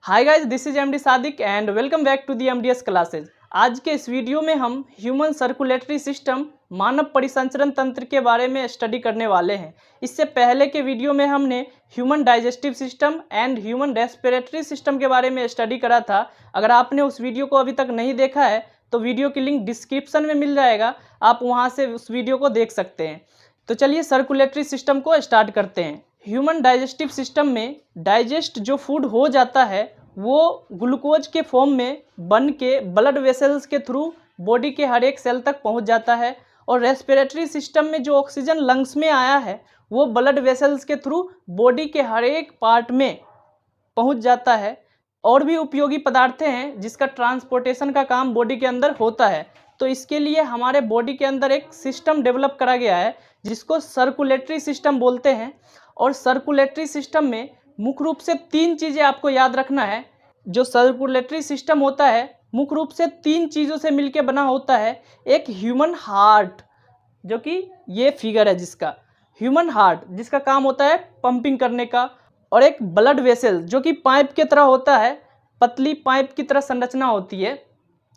Hi guys, this is MD Sadiq and welcome back to the MDS classes. आज के इस video में हम ह्यूमन सर्कुलेटरी सिस्टम मानव परिसंचरण तंत्र के बारे में स्टडी करने वाले हैं। इससे पहले के वीडियो में हमने human digestive system and human respiratory system के बारे में स्टडी करा था। अगर आपने उस वीडियो को अभी तक नहीं देखा है तो वीडियो की लिंक डिस्क्रिप्शन में मिल जाएगा, आप वहाँ से उस वीडियो को देख सकते हैं। तो चलिए सर्कुलेटरी सिस्टम को स्टार्ट करते हैं। ह्यूमन डाइजेस्टिव सिस्टम में डाइजेस्ट जो फूड हो जाता है वो ग्लूकोज के फॉर्म में बन के ब्लड वेसल्स के थ्रू बॉडी के हर एक सेल तक पहुंच जाता है। और रेस्पिरेटरी सिस्टम में जो ऑक्सीजन लंग्स में आया है वो ब्लड वेसल्स के थ्रू बॉडी के हर एक पार्ट में पहुंच जाता है। और भी उपयोगी पदार्थ हैं जिसका ट्रांसपोर्टेशन का काम बॉडी के अंदर होता है। तो इसके लिए हमारे बॉडी के अंदर एक सिस्टम डेवलप करा गया है जिसको सर्कुलेटरी सिस्टम बोलते हैं। और सर्कुलेटरी सिस्टम में मुख्य रूप से तीन चीज़ें आपको याद रखना है। जो सर्कुलेटरी सिस्टम होता है मुख्य रूप से तीन चीज़ों से मिलकर बना होता है। एक ह्यूमन हार्ट, जो कि ये फिगर है जिसका ह्यूमन हार्ट जिसका काम होता है पंपिंग करने का। और एक ब्लड वेसल जो कि पाइप की तरह होता है, पतली पाइप की तरह संरचना होती है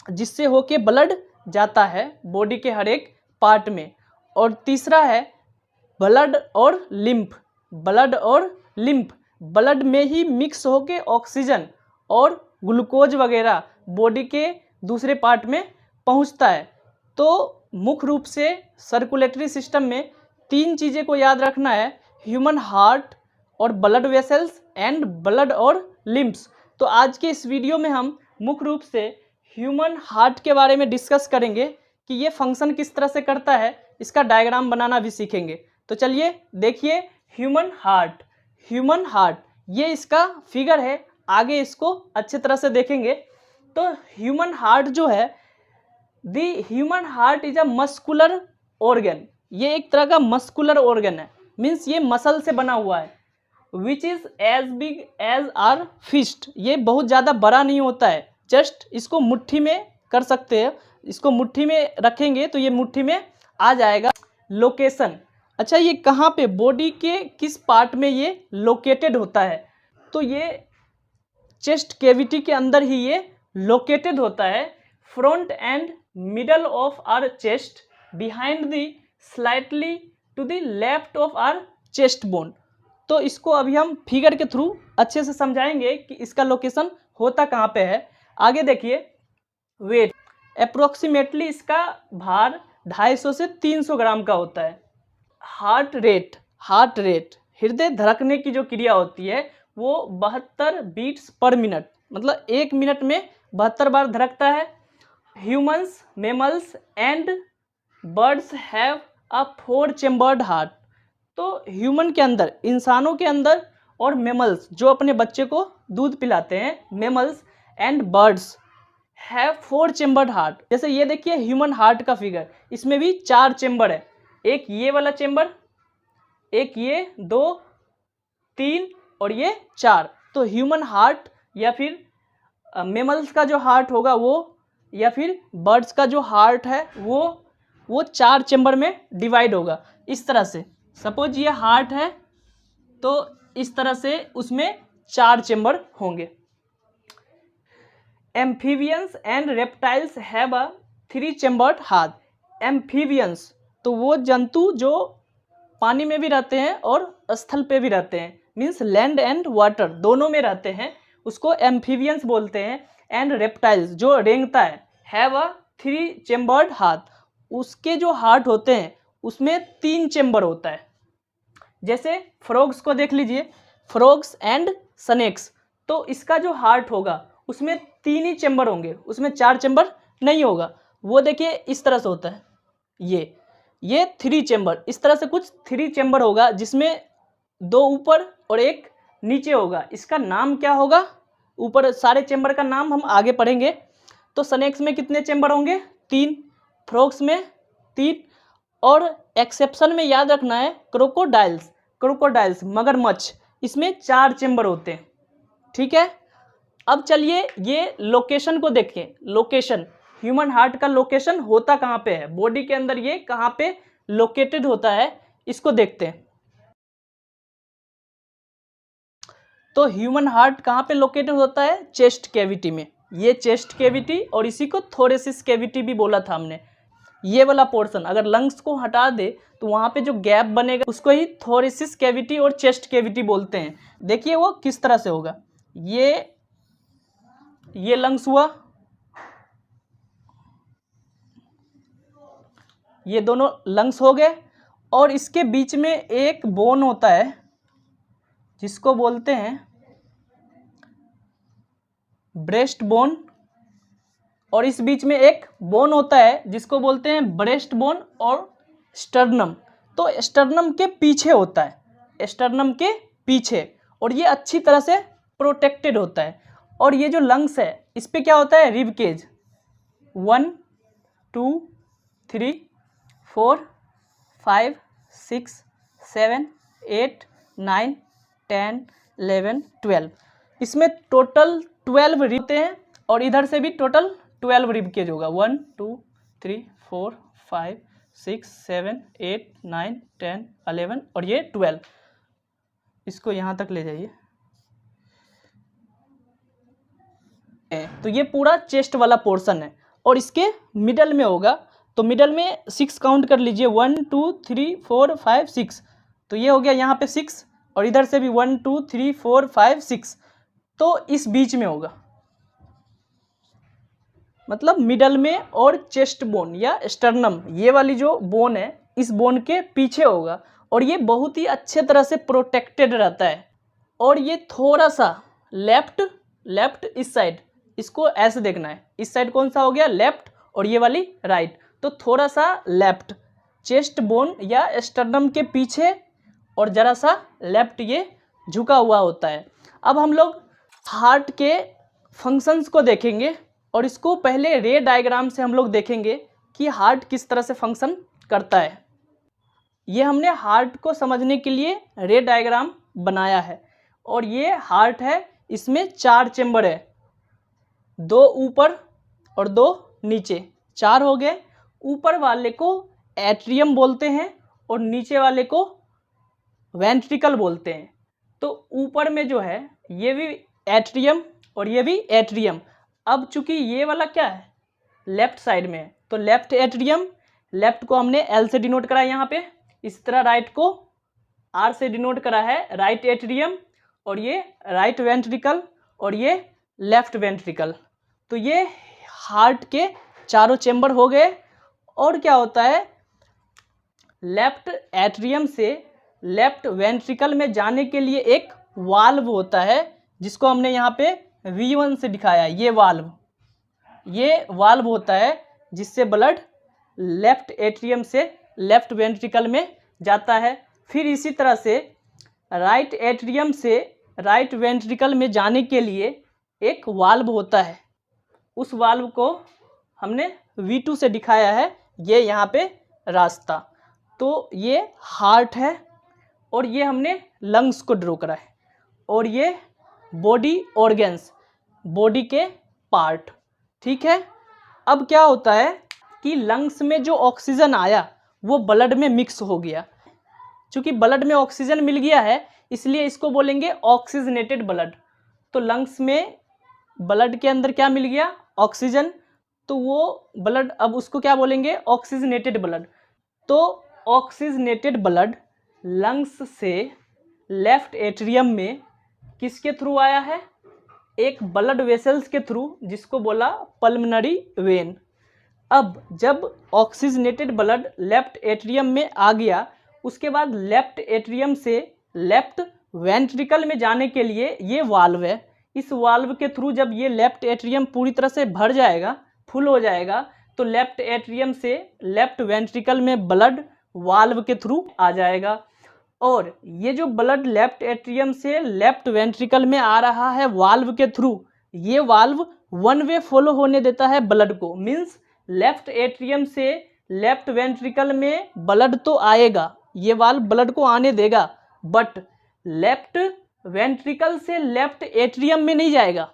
जिससे होके ब्लड जाता है बॉडी के हर एक पार्ट में। और तीसरा है ब्लड और लिम्फ। ब्लड और लिम्फ ब्लड में ही मिक्स होके ऑक्सीजन और ग्लूकोज वगैरह बॉडी के दूसरे पार्ट में पहुंचता है। तो मुख्य रूप से सर्कुलेटरी सिस्टम में तीन चीज़ें को याद रखना है, ह्यूमन हार्ट और ब्लड वेसल्स एंड ब्लड और लिम्फ्स। तो आज के इस वीडियो में हम मुख्य रूप से ह्यूमन हार्ट के बारे में डिस्कस करेंगे कि ये फंक्शन किस तरह से करता है, इसका डायग्राम बनाना भी सीखेंगे। तो चलिए देखिए ह्यूमन हार्ट। ह्यूमन हार्ट ये इसका फिगर है, आगे इसको अच्छे तरह से देखेंगे। तो ह्यूमन हार्ट जो है, the human heart is a muscular organ. ये एक तरह का मस्कुलर ऑर्गन है, मीन्स ये मसल से बना हुआ है। Which is as big as our fist. ये बहुत ज़्यादा बड़ा नहीं होता है, जस्ट इसको मुट्ठी में कर सकते हैं। इसको मुट्ठी में रखेंगे तो ये मुट्ठी में आ जाएगा। लोकेशन, अच्छा ये कहाँ पे बॉडी के किस पार्ट में ये लोकेटेड होता है, तो ये चेस्ट कैविटी के अंदर ही ये लोकेटेड होता है। Front and middle of our chest, behind the slightly to the left of our chest bone. तो इसको अभी हम फिगर के थ्रू अच्छे से समझाएंगे कि इसका लोकेशन होता कहाँ पे है। आगे देखिए वेट, अप्रोक्सीमेटली इसका भार 250 से 300 ग्राम का होता है। हार्ट रेट हृदय धड़कने की जो क्रिया होती है वो 72 बीट्स पर मिनट, मतलब एक मिनट में 72 बार धड़कता है। Humans, mammals and birds have a 4 chambered heart. तो ह्यूमन के अंदर, इंसानों के अंदर और मेमल्स जो अपने बच्चे को दूध पिलाते हैं, mammals and birds have 4 chambered heart. जैसे ये देखिए ह्यूमन हार्ट का फिगर, इसमें भी 4 चेम्बर है। एक ये वाला चेम्बर, एक ये, 2, 3 और ये 4। तो ह्यूमन हार्ट या फिर मेमल्स का जो हार्ट होगा वो, या फिर बर्ड्स का जो हार्ट है वो 4 चेम्बर में डिवाइड होगा। इस तरह से सपोज ये हार्ट है तो इस तरह से उसमें 4 चेम्बर होंगे। Amphibians and reptiles have a 3 chambered heart. Amphibians तो वो जंतु जो पानी में भी रहते हैं और स्थल पे भी रहते हैं, मीन्स लैंड एंड वाटर दोनों में रहते हैं, उसको एम्फीबियंस बोलते हैं। एंड रेप्टाइल्स जो रेंगता है, हैव अ 3 चेम्बर्ड हार्ट। उसके जो हार्ट होते हैं उसमें 3 चेम्बर होता है। जैसे फ्रॉग्स को देख लीजिए, फ्रॉग्स एंड स्नेक्स, तो इसका जो हार्ट होगा उसमें 3 ही चेम्बर होंगे, उसमें 4 चेम्बर नहीं होगा। वो देखिए इस तरह से होता है, ये 3 चेम्बर, इस तरह से कुछ 3 चेम्बर होगा जिसमें 2 ऊपर और एक नीचे होगा। इसका नाम क्या होगा, ऊपर सारे चेम्बर का नाम हम आगे पढ़ेंगे। तो स्नेक्स में कितने चेम्बर होंगे, 3, फ्रॉग्स में 3, और एक्सेप्शन में याद रखना है क्रोकोडाइल्स मगरमच्छ, इसमें 4 चेम्बर होते हैं। ठीक है, अब चलिए ये लोकेशन को देखें। लोकेशन, ह्यूमन हार्ट का लोकेशन होता कहाँ पे है, बॉडी के अंदर ये कहाँ पे लोकेटेड होता है, इसको देखते हैं। तो ह्यूमन हार्ट कहाँ पे लोकेटेड होता है? चेस्ट कैविटी में। ये चेस्ट कैविटी और इसी को थोरेसिस कैविटी भी बोला था हमने। ये वाला पोर्शन अगर लंग्स को हटा दे तो वहाँ पे जो गैप बनेगा उसको ही थोरेसिस कैविटी और चेस्ट कैविटी बोलते हैं। देखिए वो किस तरह से होगा। ये लंग्स हुआ, ये दोनों लंग्स हो गए, और इसके बीच में एक बोन होता है जिसको बोलते हैं ब्रेस्ट बोन, और इस बीच में एक बोन होता है जिसको बोलते हैं ब्रेस्ट बोन और स्टर्नम। तो स्टर्नम के पीछे होता है, स्टर्नम के पीछे, और ये अच्छी तरह से प्रोटेक्टेड होता है। और ये जो लंग्स है इस पे क्या होता है? Rib cage. 1 2 3 4 5 6 7 8 9 10 11 12, इसमें टोटल 12 रिब होते हैं, और इधर से भी टोटल 12 रिब केज होगा। 1 2 3 4 5 6 7 8 9 10 11 और ये 12। इसको यहाँ तक ले जाइए। तो ये पूरा चेस्ट वाला पोर्शन है, और इसके मिडल में होगा, तो मिडल में 6 काउंट कर लीजिए। 1 2 3 4 5 6, तो ये हो गया यहाँ पे 6, और इधर से भी 1 2 3 4 5 6, तो इस बीच में होगा, मतलब मिडल में। और चेस्ट बोन या स्टर्नम, ये वाली जो बोन है इस बोन के पीछे होगा, और ये बहुत ही अच्छे तरह से प्रोटेक्टेड रहता है। और ये थोड़ा सा लेफ्ट इस साइड, इसको ऐसे देखना है, इस साइड कौन सा हो गया? लेफ्ट, और ये वाली राइट, तो थोड़ा सा लेफ्ट चेस्ट बोन या स्टर्नम के पीछे, और जरा सा लेफ्ट ये झुका हुआ होता है। अब हम लोग हार्ट के फंक्शंस को देखेंगे, और इसको पहले रे डायग्राम से हम लोग देखेंगे कि हार्ट किस तरह से फंक्शन करता है। ये हमने हार्ट को समझने के लिए रे डायग्राम बनाया है, और ये हार्ट है, इसमें 4 चेम्बर है, 2 ऊपर और 2 नीचे, 4 हो गए। ऊपर वाले को एट्रियम बोलते हैं और नीचे वाले को वेंट्रिकल बोलते हैं। तो ऊपर में जो है ये भी एट्रियम और ये भी एट्रियम। अब चूंकि ये वाला क्या है? लेफ्ट साइड में है, तो लेफ्ट एट्रियम, लेफ्ट को हमने एल से डिनोट करा है यहाँ पे, इस तरह राइट को आर से डिनोट करा है, राइट एट्रियम, और ये राइट वेंट्रिकल, और ये लेफ्ट वेंट्रिकल। तो ये हार्ट के चारों चेम्बर हो गए। और क्या होता है? लेफ्ट एट्रियम से लेफ्ट वेंट्रिकल में जाने के लिए एक वाल्व होता है, जिसको हमने यहाँ पे V1 से दिखाया है। ये वाल्व होता है जिससे ब्लड लेफ्ट एट्रियम से लेफ्ट वेंट्रिकल में जाता है। फिर इसी तरह से राइट एट्रियम से राइट वेंट्रिकल में जाने के लिए एक वाल्व होता है, उस वाल्व को हमने V2 से दिखाया है, ये यहाँ पे रास्ता। तो ये हार्ट है, और ये हमने लंग्स को ड्रॉ करा है, और ये बॉडी ऑर्गन्स, बॉडी के पार्ट। ठीक है। अब क्या होता है कि लंग्स में जो ऑक्सीजन आया वो ब्लड में मिक्स हो गया। चूँकि ब्लड में ऑक्सीजन मिल गया है इसलिए इसको बोलेंगे ऑक्सीजनेटेड ब्लड। तो लंग्स में ब्लड के अंदर क्या मिल गया? ऑक्सीजन। तो वो ब्लड, अब उसको क्या बोलेंगे? Oxygenated blood. तो ऑक्सीजनेटेड ब्लड लंग्स से लेफ्ट एट्रियम में किसके थ्रू आया है? एक ब्लड वेसल्स के थ्रू, जिसको बोला पल्मनरी वेन। अब जब ऑक्सीजनेटेड ब्लड लेफ्ट एट्रियम में आ गया, उसके बाद लेफ्ट एट्रियम से लेफ्ट वेंट्रिकल में जाने के लिए ये वाल्व है। इस वाल्व के थ्रू जब ये लेफ्ट एट्रियम पूरी तरह से भर जाएगा, फुल हो जाएगा, तो लेफ्ट एट्रियम से लेफ्ट वेंट्रिकल में ब्लड वाल्व के थ्रू आ जाएगा। और ये जो ब्लड लेफ्ट एट्रियम से लेफ्ट वेंट्रिकल में आ रहा है वाल्व के थ्रू, ये वाल्व 1 वे फॉलो होने देता है ब्लड को। मीन्स लेफ्ट एट्रियम से लेफ्ट वेंट्रिकल में ब्लड तो आएगा, ये वाल्व ब्लड को आने देगा, बट लेफ्ट वेंट्रिकल से लेफ्ट एट्रियम में नहीं जाएगा।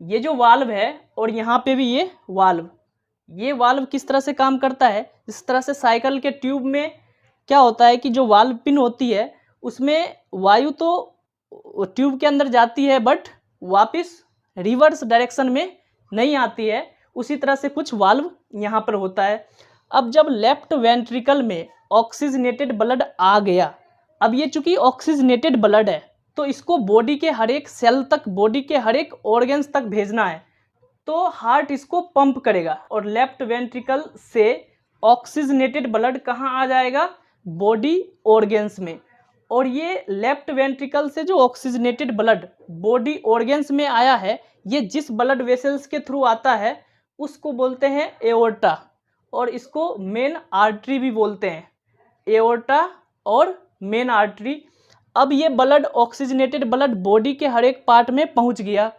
ये जो वाल्व है, और यहाँ पे भी ये वाल्व किस तरह से काम करता है? इस तरह से साइकिल के ट्यूब में क्या होता है कि जो वाल्व पिन होती है उसमें वायु तो ट्यूब के अंदर जाती है बट वापस रिवर्स डायरेक्शन में नहीं आती है। उसी तरह से कुछ वाल्व यहाँ पर होता है। अब जब लेफ्ट वेंट्रिकल में ऑक्सीजनेटेड ब्लड आ गया, अब ये चूंकि ऑक्सीजनेटेड ब्लड है तो इसको बॉडी के हर एक सेल तक, बॉडी के हर एक ऑर्गन्स तक भेजना है, तो हार्ट इसको पंप करेगा और लेफ्ट वेंट्रिकल से ऑक्सीजनेटेड ब्लड कहाँ आ जाएगा, बॉडी ऑर्गन्स में। और ये लेफ्ट वेंट्रिकल से जो ऑक्सीजनेटेड ब्लड बॉडी ऑर्गन्स में आया है, ये जिस ब्लड वेसल्स के थ्रू आता है उसको बोलते हैं एओर्टा, और इसको मेन आर्टरी भी बोलते हैं, एओर्टा और मेन आर्टरी। अब ये ब्लड, ऑक्सीजनेटेड ब्लड बॉडी के हर एक पार्ट में पहुंच गया।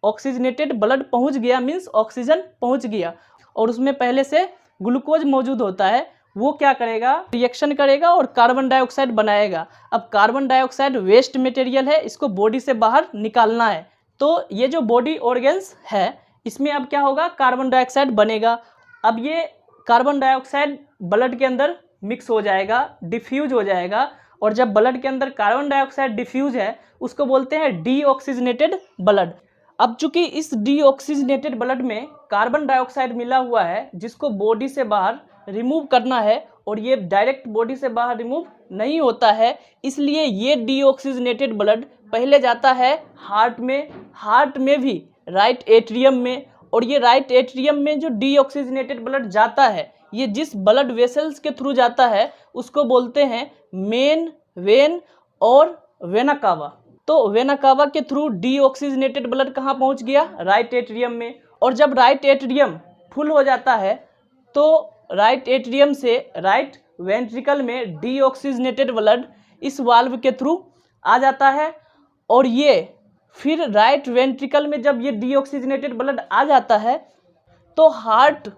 ऑक्सीजनेटेड ब्लड पहुंच गया मीन्स ऑक्सीजन पहुंच गया, और उसमें पहले से ग्लूकोज मौजूद होता है। वो क्या करेगा, रिएक्शन करेगा और कार्बन डाइऑक्साइड बनाएगा। अब कार्बन डाइऑक्साइड वेस्ट मटेरियल है, इसको बॉडी से बाहर निकालना है। तो ये जो बॉडी ऑर्गन्स है इसमें अब क्या होगा, कार्बन डाइऑक्साइड बनेगा। अब ये कार्बन डाइऑक्साइड ब्लड के अंदर मिक्स हो जाएगा, डिफ्यूज हो जाएगा, और जब ब्लड के अंदर कार्बन डाइऑक्साइड डिफ्यूज है उसको बोलते हैं डीऑक्सीजनेटेड ब्लड। अब चूंकि इस डीऑक्सीजनेटेड ब्लड में कार्बन डाइऑक्साइड मिला हुआ है जिसको बॉडी से बाहर रिमूव करना है, और ये डायरेक्ट बॉडी से बाहर रिमूव नहीं होता है, इसलिए ये डीऑक्सीजनेटेड ब्लड पहले जाता है हार्ट में, हार्ट में भी राइट एट्रियम में, और ये राइट एट्रियम में जो डीऑक्सीजनेटेड ब्लड जाता है, ये जिस ब्लड वेसल्स के थ्रू जाता है उसको बोलते हैं मेन वेन और वेना कावा। तो वेना कावा के थ्रू डीऑक्सीजनेटेड ब्लड कहाँ पहुँच गया, राइट एट्रियम में। और जब राइट एट्रियम फुल हो जाता है तो राइट एट्रियम से राइट वेंट्रिकल में डीऑक्सीजनेटेड ब्लड इस वाल्व के थ्रू आ जाता है, और ये फिर राइट वेंट्रिकल में जब ये डीऑक्सीजनेटेड ब्लड आ जाता है तो हार्ट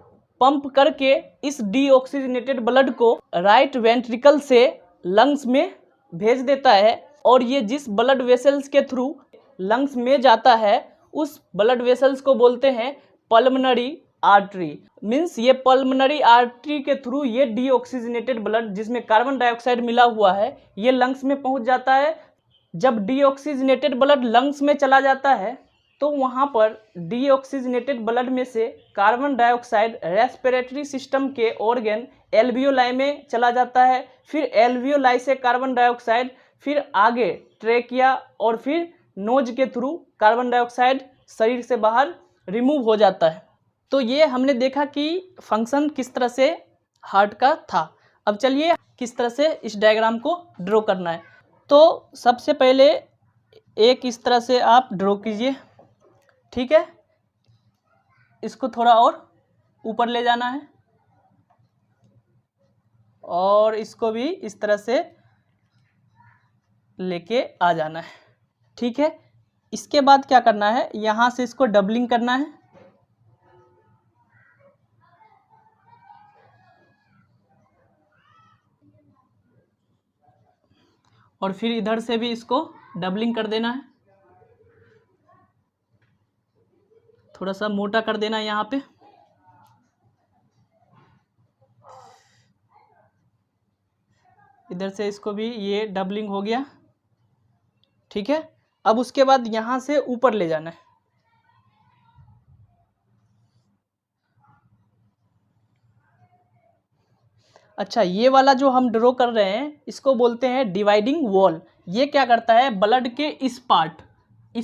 पंप करके इस डीऑक्सीजनेटेड ब्लड को राइट वेंट्रिकल से लंग्स में भेज देता है, और ये जिस ब्लड वेसल्स के थ्रू लंग्स में जाता है उस ब्लड वेसल्स को बोलते हैं पल्मनरी आर्टरी। मीन्स ये पल्मनरी आर्टरी के थ्रू ये डीऑक्सीजनेटेड ब्लड जिसमें कार्बन डाइऑक्साइड मिला हुआ है ये लंग्स में पहुंच जाता है। जब डीऑक्सीजनेटेड ब्लड लंग्स में चला जाता है तो वहाँ पर डीऑक्सीजनेटेड ब्लड में से कार्बन डाइऑक्साइड रेस्पिरेटरी सिस्टम के ऑर्गन एल्वियोलाई में चला जाता है, फिर एल्वियोलाई से कार्बन डाइऑक्साइड फिर आगे ट्रेकिया और फिर नोज के थ्रू कार्बन डाइऑक्साइड शरीर से बाहर रिमूव हो जाता है। तो ये हमने देखा कि फंक्शन किस तरह से हार्ट का था। अब चलिए किस तरह से इस डायग्राम को ड्रॉ करना है। तो सबसे पहले एक इस तरह से आप ड्रॉ कीजिए, ठीक है। इसको थोड़ा और ऊपर ले जाना है और इसको भी इस तरह से लेके आ जाना है, ठीक है। इसके बाद क्या करना है, यहाँ से इसको डबलिंग करना है, और फिर इधर से भी इसको डबलिंग कर देना है, थोड़ा सा मोटा कर देना है यहाँ पे। इधर से इसको भी ये डबलिंग हो गया, ठीक है। अब उसके बाद यहाँ से ऊपर ले जाना है, अच्छा। ये वाला जो हम ड्रॉ कर रहे हैं इसको बोलते हैं डिवाइडिंग वॉल। ये क्या करता है, ब्लड के इस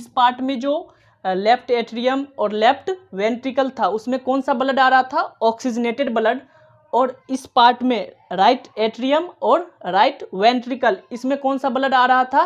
पार्ट में जो लेफ्ट एट्रियम और लेफ्ट वेंट्रिकल था उसमें कौन सा ब्लड आ रहा था, ऑक्सीजनेटेड ब्लड, और इस पार्ट में राइट एट्रियम और राइट वेंट्रिकल इसमें कौन सा ब्लड आ रहा था,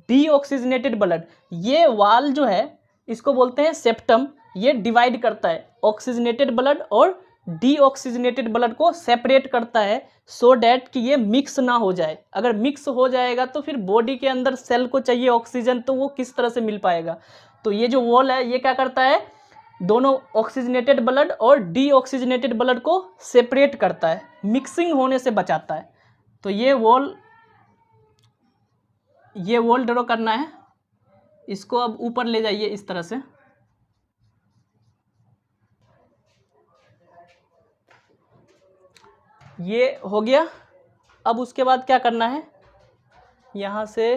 डीऑक्सीजनेटेड ब्लड। ये वाल जो है इसको बोलते हैं सेप्टम। ये डिवाइड करता है ऑक्सीजनेटेड ब्लड और डीऑक्सीजनेटेड ब्लड को सेपरेट करता है, सो डैट कि ये मिक्स ना हो जाए। अगर मिक्स हो जाएगा तो फिर बॉडी के अंदर सेल को चाहिए ऑक्सीजन, तो वो किस तरह से मिल पाएगा। तो ये जो वॉल है ये क्या करता है, दोनों ऑक्सीजनेटेड ब्लड और डीऑक्सीजनेटेड ब्लड को सेपरेट करता है, मिक्सिंग होने से बचाता है। तो ये वॉल ड्रॉ करना है। इसको अब ऊपर ले जाइए इस तरह से, ये हो गया। अब उसके बाद क्या करना है, यहाँ से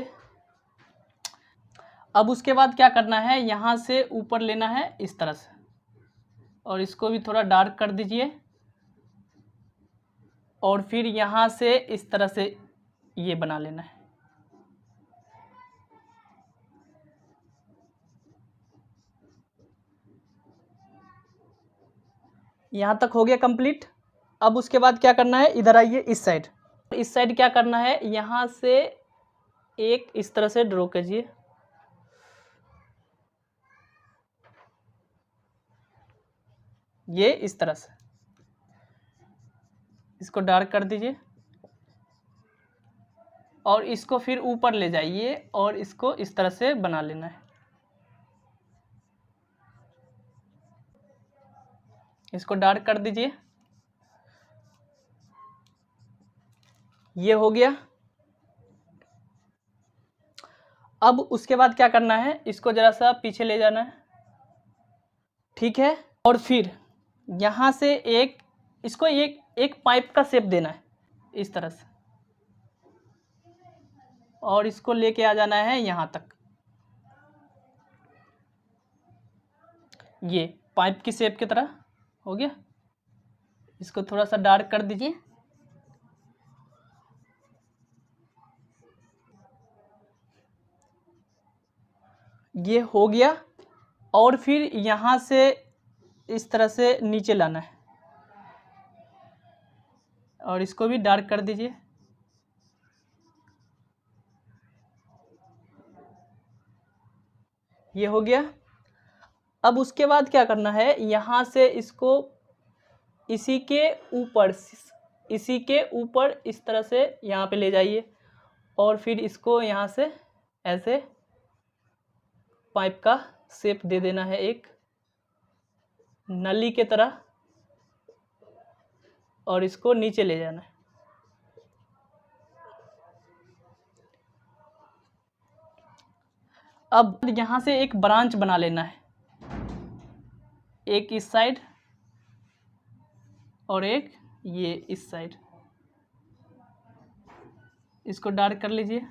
अब उसके बाद क्या करना है, यहाँ से ऊपर लेना है इस तरह से, और इसको भी थोड़ा डार्क कर दीजिए, और फिर यहाँ से इस तरह से ये बना लेना है। यहाँ तक हो गया कंप्लीट। अब उसके बाद क्या करना है, इधर आइए इस साइड क्या करना है, यहाँ से एक इस तरह से ड्रॉ कीजिए, ये इस तरह से, इसको डार्क कर दीजिए, और इसको फिर ऊपर ले जाइए और इसको इस तरह से बना लेना है। इसको डार्क कर दीजिए, ये हो गया। अब उसके बाद क्या करना है, इसको जरा सा पीछे ले जाना है, ठीक है, और फिर यहाँ से इसको एक पाइप का शेप देना है इस तरह से, और इसको लेके आ जाना है यहाँ तक, ये पाइप की शेप की तरह हो गया। इसको थोड़ा सा डार्क कर दीजिए, ये हो गया। और फिर यहाँ से इस तरह से नीचे लाना है, और इसको भी डार्क कर दीजिए, ये हो गया। अब उसके बाद क्या करना है, यहाँ से इसको इसी के ऊपर इस तरह से यहाँ पे ले जाइए, और फिर इसको यहाँ से ऐसे पाइप का शेप दे देना है, एक नली के तरह, और इसको नीचे ले जाना है। अब यहाँ से एक ब्रांच बना लेना है, एक इस साइड और एक ये इस साइड, इसको डार्क कर लीजिए,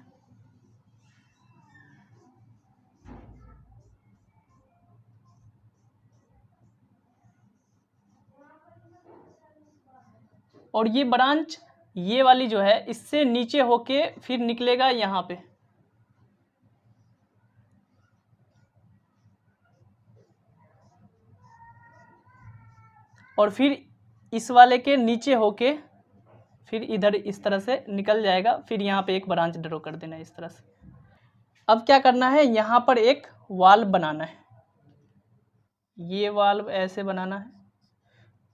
और ये ब्रांच ये वाली जो है इससे नीचे होके फिर निकलेगा यहाँ पे, और फिर इस वाले के नीचे होके फिर इधर इस तरह से निकल जाएगा, फिर यहाँ पे एक ब्रांच ड्रॉ कर देना है इस तरह से। अब क्या करना है, यहाँ पर एक वाल्व बनाना है, ये वाल्व ऐसे बनाना है,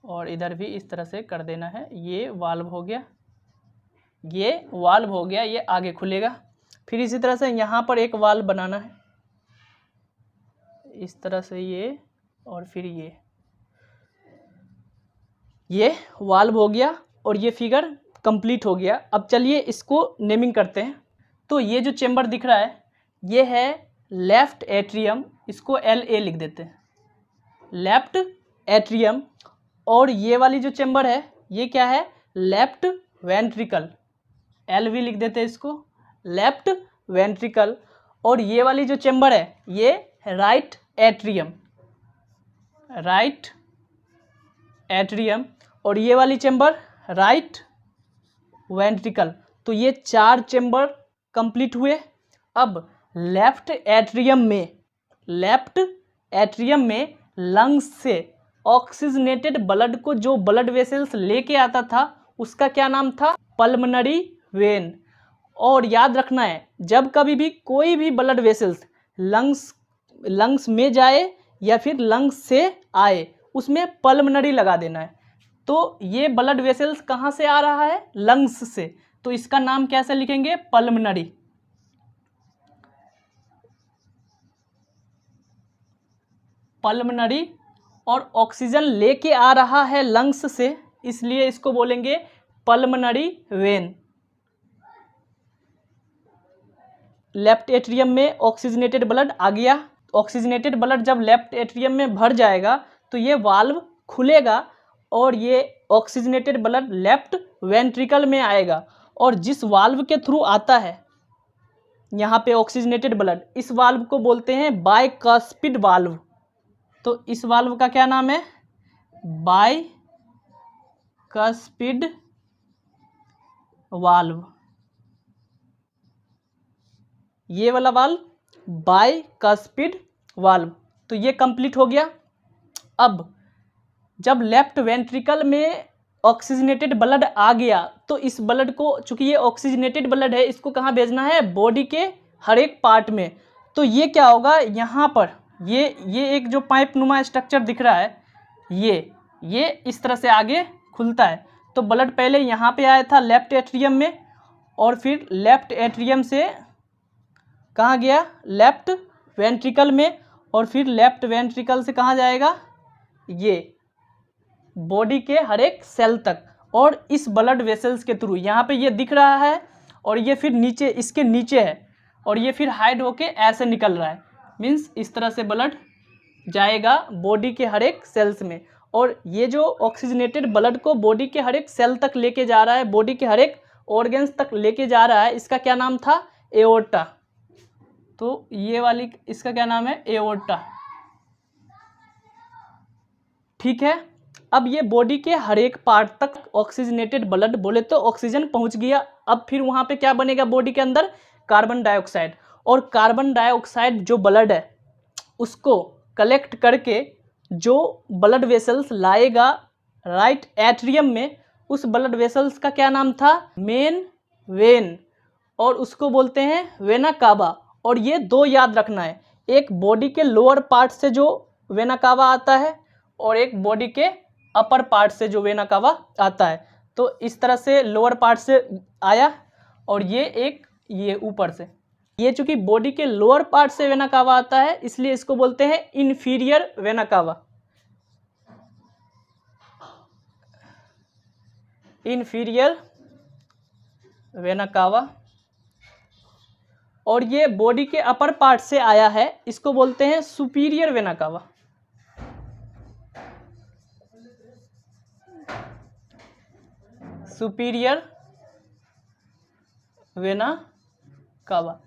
और इधर भी इस तरह से कर देना है। ये वाल्व हो गया, ये वाल्व हो गया, ये आगे खुलेगा। फिर इसी तरह से यहाँ पर एक वाल्व बनाना है, इस तरह से ये, और फिर ये वाल्व हो गया, और ये फिगर कंप्लीट हो गया। अब चलिए इसको नेमिंग करते हैं। तो ये जो चेम्बर दिख रहा है ये है लेफ्ट एट्रियम, इसको LA लिख देते हैं, लेफ्ट एट्रियम। और ये वाली जो चेम्बर है ये क्या है, लेफ्ट वेंट्रिकल, LV लिख देते हैं इसको, लेफ्ट वेंट्रिकल। और ये वाली जो चेम्बर है ये राइट एट्रियम, राइट एट्रियम। और ये वाली चेम्बर राइट वेंट्रिकल। तो ये 4 चेम्बर कंप्लीट हुए। अब लेफ्ट एट्रियम में लंग्स से ऑक्सीजनेटेड ब्लड को जो ब्लड वेसल्स लेके आता था उसका क्या नाम था, पल्मनरी वेन। और याद रखना है जब कभी भी कोई भी ब्लड वेसल्स लंग्स में जाए या फिर लंग्स से आए उसमें पल्मनरी लगा देना है। तो ये ब्लड वेसल्स कहाँ से आ रहा है, लंग्स से, तो इसका नाम कैसे लिखेंगे, पल्मनरी। पल्मनरी। और ऑक्सीजन लेके आ रहा है लंग्स से, इसलिए इसको बोलेंगे पल्मनरी वेन। लेफ्ट एट्रियम में ऑक्सीजनेटेड ब्लड आ गया। ऑक्सीजनेटेड ब्लड जब लेफ्ट एट्रियम में भर जाएगा तो ये वाल्व खुलेगा और ये ऑक्सीजनेटेड ब्लड लेफ्ट वेंट्रिकल में आएगा। और जिस वाल्व के थ्रू आता है यहाँ पे ऑक्सीजनेटेड ब्लड, इस वाल्व को बोलते हैं बाइकस्पिड वाल्व। तो इस वाल्व का क्या नाम है? Bicuspid valve. ये वाला वाल्व बाइकस्पिड वाल्व। तो ये कंप्लीट हो गया। अब जब लेफ्ट वेंट्रिकल में ऑक्सीजनेटेड ब्लड आ गया तो इस ब्लड को, चूंकि ये ऑक्सीजनेटेड ब्लड है, इसको कहाँ भेजना है? बॉडी के हर एक पार्ट में। तो ये क्या होगा? यहाँ पर ये एक जो पाइप नुमा स्ट्रक्चर दिख रहा है, ये इस तरह से आगे खुलता है। तो ब्लड पहले यहाँ पे आया था लेफ्ट एट्रियम में, और फिर लेफ्ट एट्रियम से कहाँ गया? लेफ्ट वेंट्रिकल में, और फिर लेफ्ट वेंट्रिकल से कहाँ जाएगा? ये बॉडी के हर एक सेल तक। और इस ब्लड वेसल्स के थ्रू यहाँ पे ये दिख रहा है, और ये फिर नीचे, इसके नीचे है, और ये फिर हाइड होके ऐसे निकल रहा है। मीन्स इस तरह से ब्लड जाएगा बॉडी के हर एक सेल्स में। और ये जो ऑक्सीजनेटेड ब्लड को बॉडी के हर एक सेल तक लेके जा रहा है, बॉडी के हर एक ऑर्गन्स तक लेके जा रहा है, इसका क्या नाम था? एओर्टा। तो ये वाली, इसका क्या नाम है? एओर्टा। ठीक है। अब ये बॉडी के हर एक पार्ट तक ऑक्सीजनेटेड ब्लड, बोले तो ऑक्सीजन पहुंच गया। अब फिर वहाँ पे क्या बनेगा बॉडी के अंदर? Carbon dioxide. और कार्बन डाइऑक्साइड जो ब्लड है उसको कलेक्ट करके जो ब्लड वेसल्स लाएगा राइट एट्रियम में, उस ब्लड वेसल्स का क्या नाम था? मेन वेन, और उसको बोलते हैं वेना कावा। और ये दो याद रखना है, एक बॉडी के लोअर पार्ट से जो वेना कावा आता है, और एक बॉडी के अपर पार्ट से जो वेना कावा आता है। तो इस तरह से लोअर पार्ट से आया, और ये ऊपर से। ये चूंकि बॉडी के लोअर पार्ट से वेना कावा आता है, इसलिए इसको बोलते हैं inferior vena cava. Inferior vena cava. और ये बॉडी के अपर पार्ट से आया है, इसको बोलते हैं superior vena cava. Superior vena cava.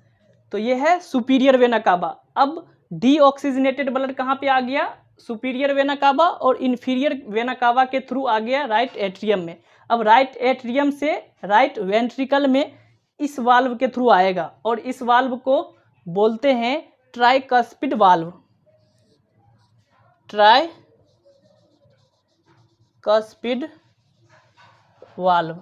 तो ये है सुपीरियर वेना कावा। अब डीऑक्सीजनेटेड ब्लड कहाँ पे आ गया? सुपीरियर वेना कावा, और इन्फीरियर वेना कावा के थ्रू आ गया राइट एट्रियम में। अब राइट एट्रियम से राइट वेंट्रिकल में इस वाल्व के थ्रू आएगा, और इस वाल्व को बोलते हैं ट्राइकस्पिड वाल्व। Tricuspid valve.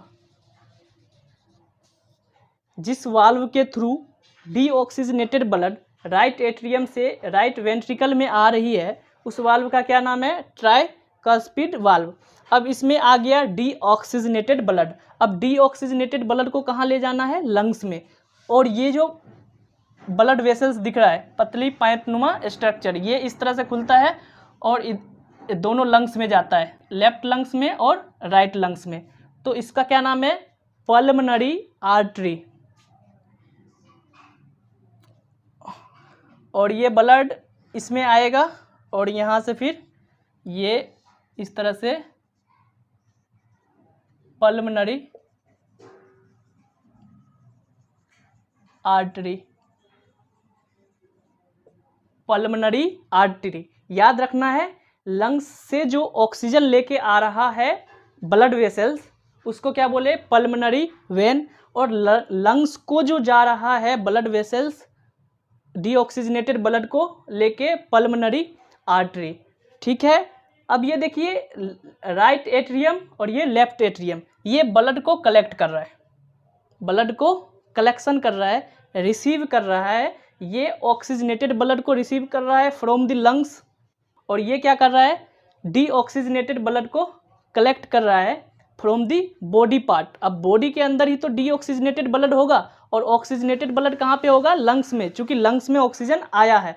जिस वाल्व के through deoxygenated blood right atrium से राइट वेंट्रिकल में आ रही है, उस वाल्व का क्या नाम है? Tricuspid valve. अब इसमें आ गया डीऑक्सीजनेटेड ब्लड। अब डीऑक्सीजनेटेड ब्लड को कहाँ ले जाना है? लंग्स में। और ये जो ब्लड वेसल्स दिख रहा है, पतली पाइप नुमा स्ट्रक्चर, ये इस तरह से खुलता है, और दोनों लंग्स में जाता है, लेफ्ट लंग्स में और राइट लंग्स में। तो इसका क्या नाम है? Pulmonary artery. और ये ब्लड इसमें आएगा, और यहाँ से फिर ये इस तरह से पल्मनरी आर्टरी। पल्मनरी आर्टरी याद रखना है। लंग्स से जो ऑक्सीजन लेके आ रहा है ब्लड वेसल्स, उसको क्या बोले? Pulmonary when. और लंग्स को जो जा रहा है ब्लड वेसल्स डीऑक्सीजनेटेड ब्लड को लेके, पल्मनरी आर्टरी। ठीक है। अब ये देखिए, राइट एट्रियम और ये लेफ्ट एट्रियम, ये ब्लड को कलेक्ट कर रहा है, ब्लड को कलेक्शन कर रहा है, रिसीव कर रहा है। ये ऑक्सीजनेटेड ब्लड को रिसीव कर रहा है फ्रॉम द लंग्स, और ये क्या कर रहा है? डीऑक्सीजनेटेड ब्लड को कलेक्ट कर रहा है फ्रॉम दी बॉडी पार्ट। अब बॉडी के अंदर ही तो डीऑक्सीजनेटेड ब्लड होगा, और ऑक्सीजनेटेड ब्लड कहाँ पे होगा? लंग्स में, क्योंकि लंग्स में ऑक्सीजन आया है।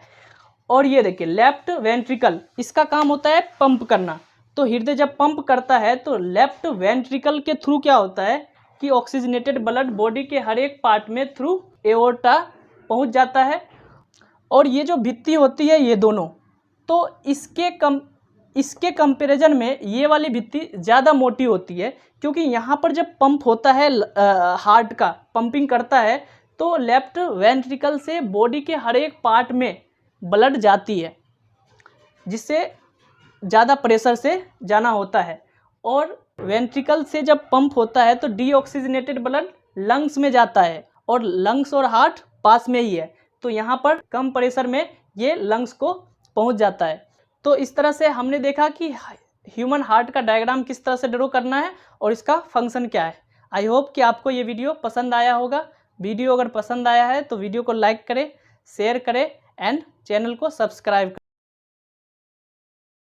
और ये देखिए लेफ्ट वेंट्रिकल, इसका काम होता है पंप करना। तो हृदय जब पंप करता है तो लेफ्ट वेंट्रिकल के थ्रू क्या होता है कि ऑक्सीजनेटेड ब्लड बॉडी के हर एक पार्ट में थ्रू एओर्टा पहुंच जाता है। और ये जो भित्ति होती है ये दोनों, तो इसके कंपैरिजन में ये वाली भित्ति ज़्यादा मोटी होती है, क्योंकि यहाँ पर जब पंप होता है हार्ट का पंपिंग करता है, तो लेफ्ट वेंट्रिकल से बॉडी के हर एक पार्ट में ब्लड जाती है, जिससे ज़्यादा प्रेशर से जाना होता है। और वेंट्रिकल से जब पंप होता है तो डीऑक्सीजनेटेड ब्लड लंग्स में जाता है, और लंग्स और हार्ट पास में ही है, तो यहाँ पर कम प्रेशर में ये लंग्स को पहुँच जाता है। तो इस तरह से हमने देखा कि ह्यूमन हार्ट का डायग्राम किस तरह से ड्रॉ करना है और इसका फंक्शन क्या है। आई होप कि आपको ये वीडियो पसंद आया होगा। वीडियो अगर पसंद आया है तो वीडियो को लाइक करें, शेयर करें एंड चैनल को सब्सक्राइब करें।